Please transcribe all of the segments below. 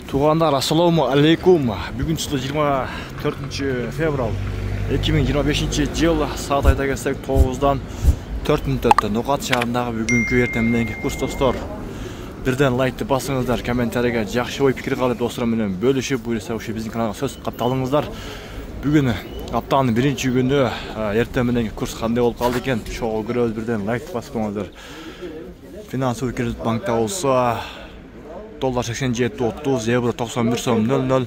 Туғандар, ассаламу алейкум. Бүгін 24 февраль 2025 жыл саат айта келсек 9-дан 4 минут өтті. Ноқат шарындағы бүгінгі ертеңдегі курс достар. Бірден лайкты басыңыздар, комментарийге жақсы ой пікір қалып достарыммен бөлішіп, бұйырса біздің каналға сөз қатталыңыздар. Бүгін аптаның бірінші күні ертеңдегі курс қандай болып қалды екен? Шоу көріп бірден лайкты басып қойыңыздар. Финансовый кредит банкта болса доллар 87.30, евро 91.00,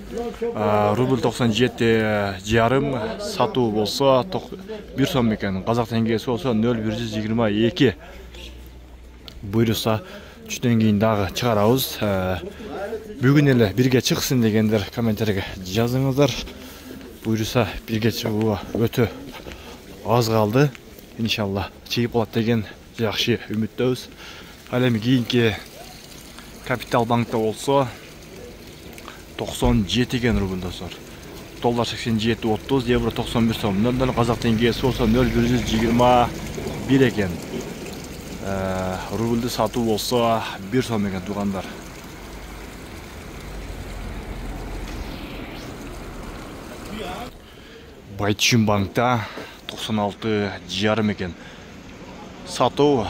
рубль 97.5, сату болса 1 сом екен. Қазақ теңгесі болса 0,122. Бұйырса түстен кейін дағы шығарамыз. Бүгін елі бірге шықсын дегендер комментарийге жазыңыздар. Бұйырса бірге шығуға өте аз қалды. Иншалла шығып болады деген жақсы үміттеміз. Әлем кейінгі Капитал банкта болса 97 екен рубль достар. Доллар 87.30, евро 91 сом. Қазақ теңгесі болса 0,121 екен. Рубльді сату болса 1 сом екен туғандар. Байтшин банкта 96,5 екен. Сату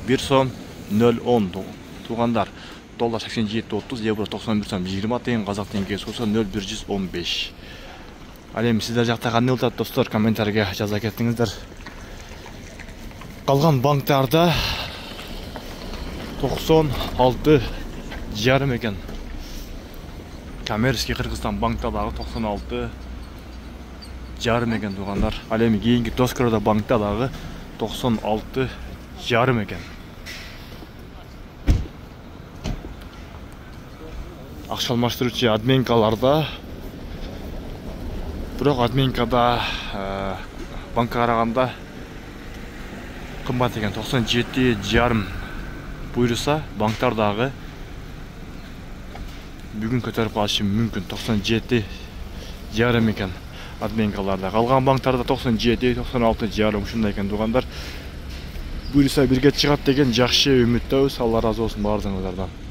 1 сом 0,10 туғандар. Доллар 87.30, евро 91 сом 20 тиын, қазақ теңгесі болса 0,115. Әлем сіздер жақта қандай ұлтат достар, комментарийге жаза кеттіңіздер. Қалған банктарда 96,5 екен. Коммерческий Қырғызстан банктадағы 96,5 екен туғандар. Әлем кейінгі Доскорода банктадағы 96,5 екен. Ақша алмастырушы адменкаларда, бірақ адменкада банкқа қарағанда қымбат екен. 97,5 бұйырса банктардағы бүгін көтеріп қалышы мүмкін. 97,5 екен адменкаларда. Қалған банктарда 97, 96,5 шындай екен туғандар. Бұйырса бірге шығады деген жақсы үміттеміз. Алла разы болсын барлығыңыздардан.